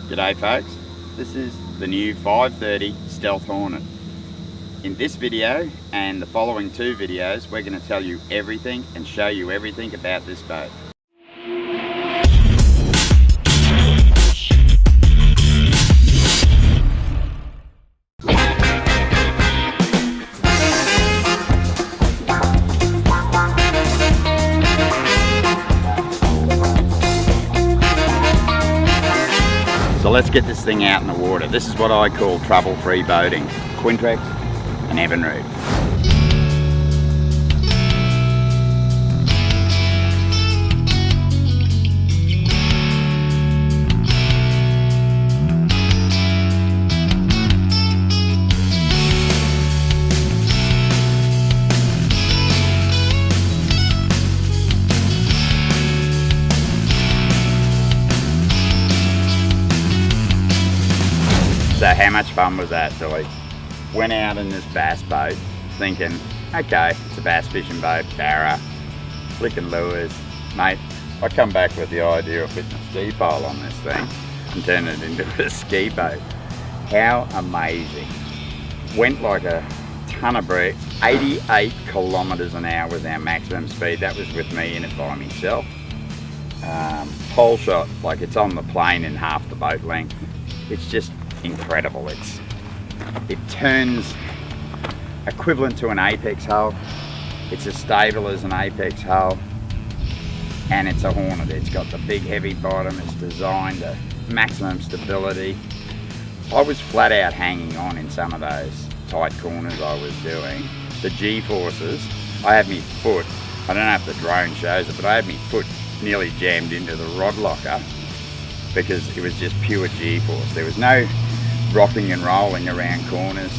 G'day folks, this is the new 530 Stealth Hornet. In this video and the following two videos, we're going to tell you everything and show you everything about this boat. So let's get this thing out in the water. This is what I call trouble-free boating. Quintrex and Evinrude. So how much fun was that, Tilly? Went out in this bass boat thinking, okay, it's a bass fishing boat, barra, flicking lures. Mate, I come back with the idea of putting a ski pole on this thing and turning it into a ski boat. How amazing. Went like a ton of bricks. 88 kilometres an hour was our maximum speed. That was with me in it by myself. Pole shot, like it's on the plane in half the boat length. It's just incredible. It turns equivalent to an apex hull. It's as stable as an apex hull, and it's a Hornet. It's got the big heavy bottom. It's designed to maximum stability. I was flat out hanging on in some of those tight corners I was doing. The G-forces, I had my foot, I don't know if the drone shows it, but I had my foot nearly jammed into the rod locker because it was just pure G-force. There was no rocking and rolling around corners.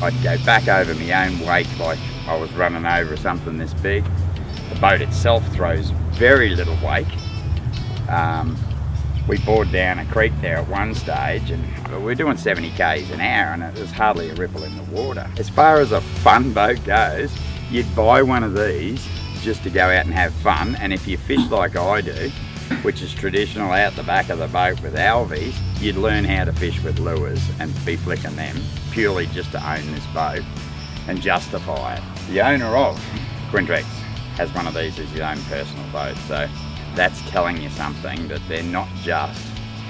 I'd go back over my own weight like I was running over something this big. The boat itself throws very little wake. We bored down a creek there at one stage and we were doing 70 k's an hour and it was hardly a ripple in the water. As far as a fun boat goes, you'd buy one of these just to go out and have fun, and if you fish like I do, which is traditional out the back of the boat with alvies, you'd learn how to fish with lures and be flicking them purely just to own this boat and justify it. The owner of Quintrex has one of these as his own personal boat, so that's telling you something, that they're not just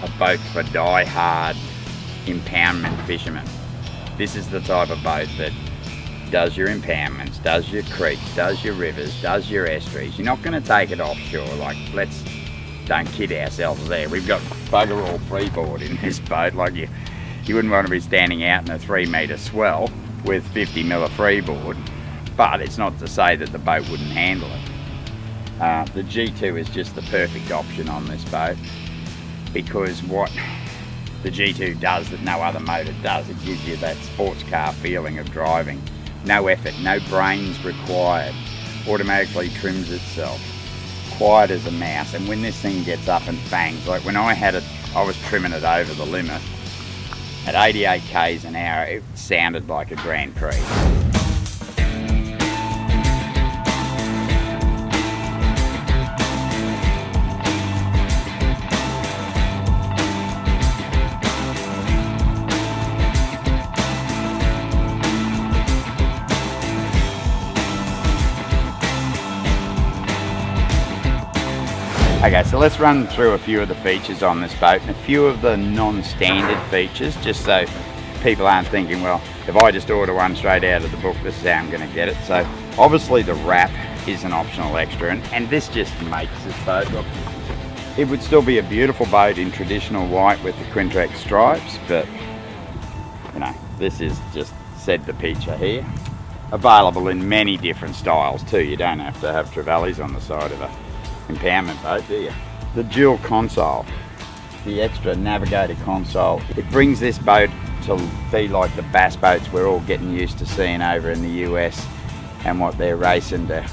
a boat for die-hard impoundment fishermen. This is the type of boat that does your impoundments, does your creeks, does your rivers, does your estuaries. You're not going to take it offshore. Like, don't kid ourselves there. We've got bugger all freeboard in this boat. Like you wouldn't want to be standing out in a 3-metre swell with 50 mil of freeboard, but it's not to say that the boat wouldn't handle it. The G2 is just the perfect option on this boat because what the G2 does that no other motor does, it gives you that sports car feeling of driving. No effort, no brains required, automatically trims itself. Quiet as a mouse, and when this thing gets up and bangs, like when I had it, I was trimming it over the limit at 88 k's an hour. It sounded like a Grand Prix. Okay, so let's run through a few of the features on this boat and a few of the non-standard features, just so people aren't thinking, well, if I just order one straight out of the book, this is how I'm going to get it. So obviously the wrap is an optional extra, and this just makes this boat look, it would still be a beautiful boat in traditional white with the Quintrex stripes, but you know, this is just said the picture here. Available in many different styles too. You don't have to have trevally on the side of a impoundment boat, do you? The dual console, the extra navigator console, it brings this boat to be like the bass boats we're all getting used to seeing over in the US and what they're racing to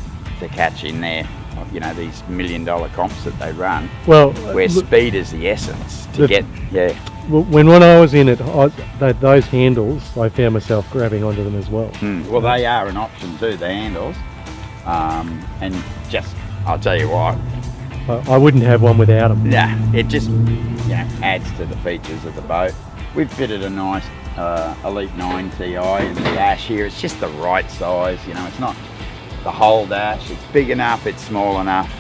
catch in there. You know, these $1 million comps that they run, well, where speed is the essence to get, yeah. When I was in it, those handles, I found myself grabbing onto them as well. Well, they are an option too, the handles, and just, I'll tell you what, I wouldn't have one without them. Yeah, it just adds to the features of the boat. We've fitted a nice Elite 9 Ti in the dash here. It's just the right size, it's not the whole dash. It's big enough, it's small enough.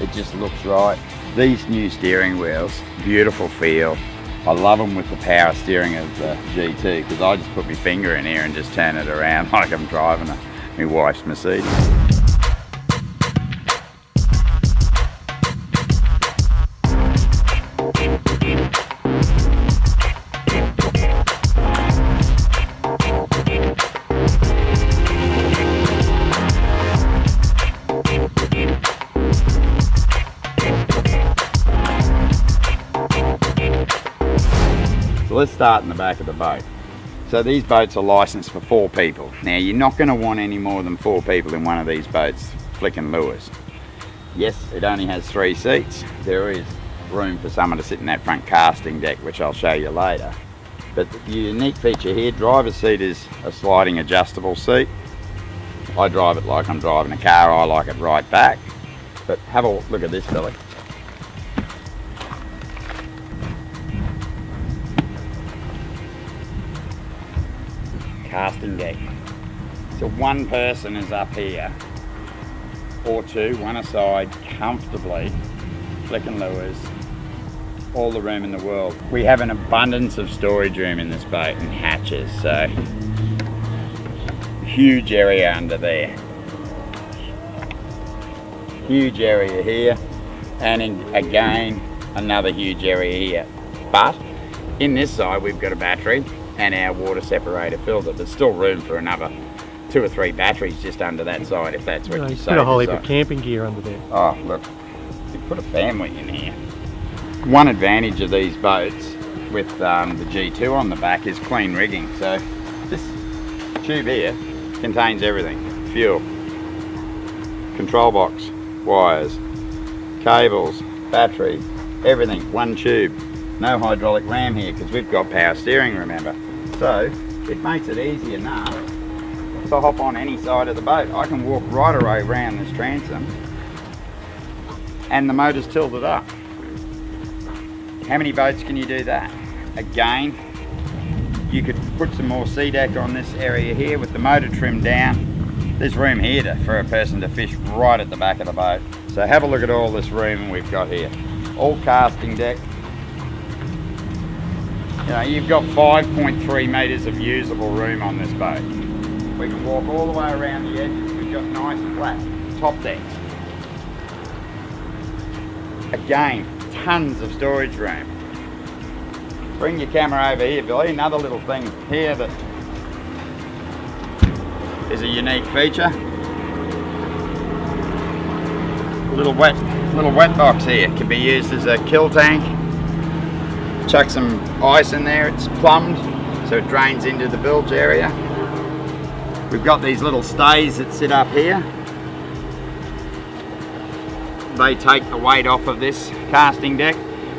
It just looks right. These new steering wheels, beautiful feel. I love them with the power steering of the GT because I just put my finger in here and just turn it around like I'm driving my wife's Mercedes. Let's start in the back of the boat. So these boats are licensed for 4 people. Now you're not going to want any more than 4 people in one of these boats flicking lures. Yes, it only has 3 seats. There is room for someone to sit in that front casting deck, which I'll show you later. But the unique feature here, driver's seat is a sliding adjustable seat. I drive it like I'm driving a car. I like it right back. But have a look at this, Billy. Casting deck. So one person is up here, or 2, one aside, comfortably flicking lures, all the room in the world. We have an abundance of storage room in this boat and hatches, so huge area under there. Huge area here, and again, another huge area here. But in this side, we've got a battery and our water separator filter. There's still room for another 2 or 3 batteries just under that side if that's what you say. Put a whole heap of camping gear under there. Oh look, you put a family in here. One advantage of these boats with the G2 on the back is clean rigging. So this tube here contains everything: fuel, control box, wires, cables, battery, everything, one tube. No hydraulic ram here because we've got power steering, remember. So it makes it easy enough to hop on any side of the boat. I can walk right away around this transom and the motor's tilted up. How many boats can you do that? Again, you could put some more sea deck on this area here with the motor trimmed down. There's room here for a person to fish right at the back of the boat. So have a look at all this room we've got here. All casting deck. You've got 5.3 metres of usable room on this boat. We can walk all the way around the edges. We've got nice flat top decks. Again, tons of storage room. Bring your camera over here, Billy. Another little thing here that is a unique feature. Little wet box here. Can be used as a kill tank. Chuck some ice in there, it's plumbed so it drains into the bilge area. We've got these little stays that sit up here. They take the weight off of this casting deck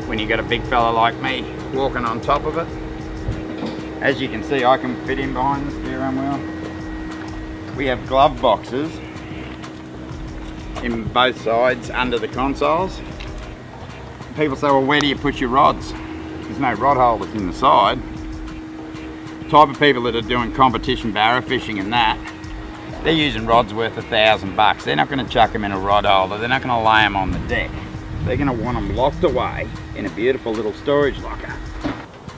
when you've got a big fella like me walking on top of it. As you can see, I can fit in behind the steering wheel. We have glove boxes in both sides under the consoles. People say, well, where do you put your rods? There's no rod holders in the side. The type of people that are doing competition barra fishing and that, they're using rods worth $1,000. They're not going to chuck them in a rod holder. They're not going to lay them on the deck. They're going to want them locked away in a beautiful little storage locker.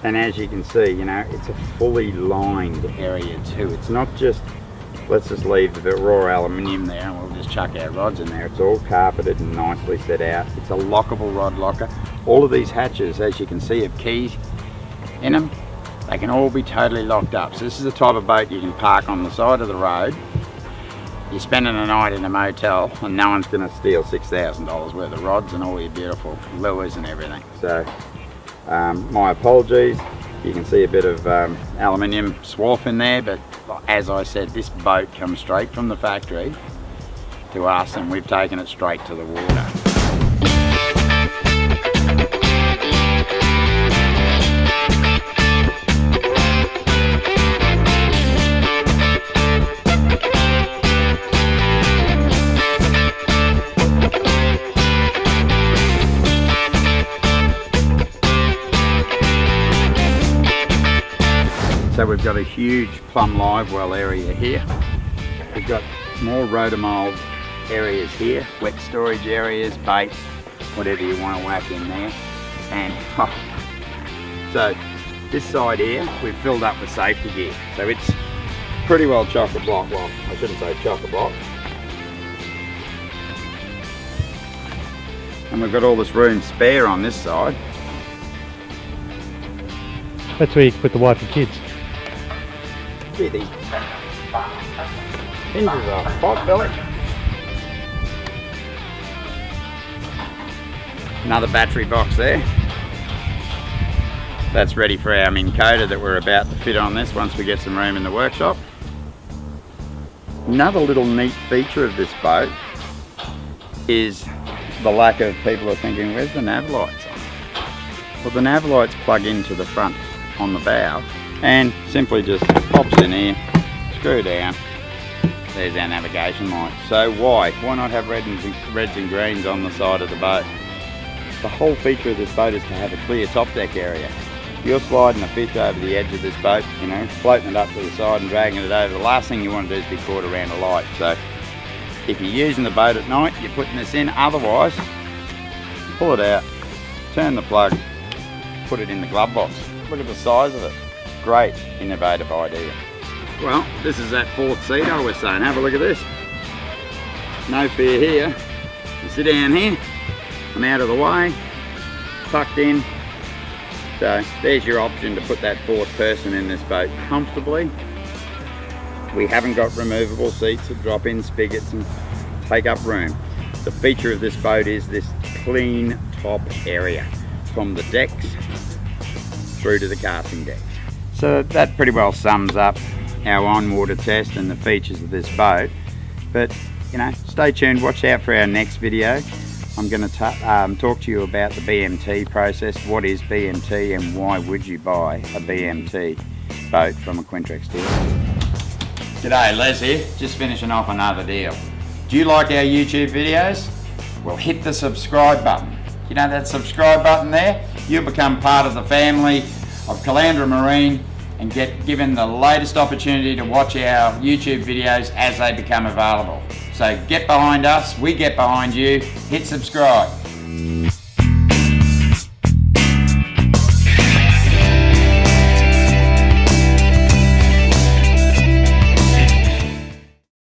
And as you can see, it's a fully lined area too. It's not just, let's just leave the raw aluminium there and we'll just chuck our rods in there. It's all carpeted and nicely set out. It's a lockable rod locker. All of these hatches, as you can see, have keys in them. They can all be totally locked up. So this is the type of boat you can park on the side of the road. You're spending a night in a motel and no one's going to steal $6,000 worth of rods and all your beautiful lures and everything. So my apologies. You can see a bit of aluminium swath in there, but as I said, this boat comes straight from the factory to us and we've taken it straight to the water. So we've got a huge plum live well area here. We've got more rotomold areas here, wet storage areas, bait, whatever you want to whack in there. And so this side here, we've filled up with safety gear. So it's pretty well chock-a-block. Well, I shouldn't say chock-a-block. And we've got all this room spare on this side. That's where you can put the wife and kids. Here, these hinges are pot belly. Another battery box there. That's ready for our Minn Kota that we're about to fit on this once we get some room in the workshop. Another little neat feature of this boat is the lack of people are thinking, where's the nav lights on? Well, the nav lights plug into the front on the bow and simply just pops in here, screw down, there's our navigation light. So why not have reds and greens on the side of the boat? The whole feature of this boat is to have a clear top deck area. If you're sliding a fish over the edge of this boat, you know, floating it up to the side and dragging it over, the last thing you want to do is be caught around a light. So if you're using the boat at night, you're putting this in. Otherwise, pull it out, turn the plug, put it in the glove box. Look at the size of it. Great innovative idea. Well, this is that fourth seat I was saying. Have a look at this. No fear here. You sit down here, I'm out of the way, tucked in. So there's your option to put that fourth person in this boat comfortably. We haven't got removable seats that drop in spigots and take up room. The feature of this boat is this clean top area from the decks through to the casting deck. So that pretty well sums up our on-water test and the features of this boat. But you know, stay tuned, watch out for our next video. I'm going to talk to you about the BMT process. What is BMT and why would you buy a BMT boat from a Quintrex dealer? G'day, Les here, just finishing off another deal. Do you like our YouTube videos? Well, hit the subscribe button. You know that subscribe button there? You'll become part of the family of Caloundra Marine and get given the latest opportunity to watch our YouTube videos as they become available. So get behind us, we get behind you, hit subscribe.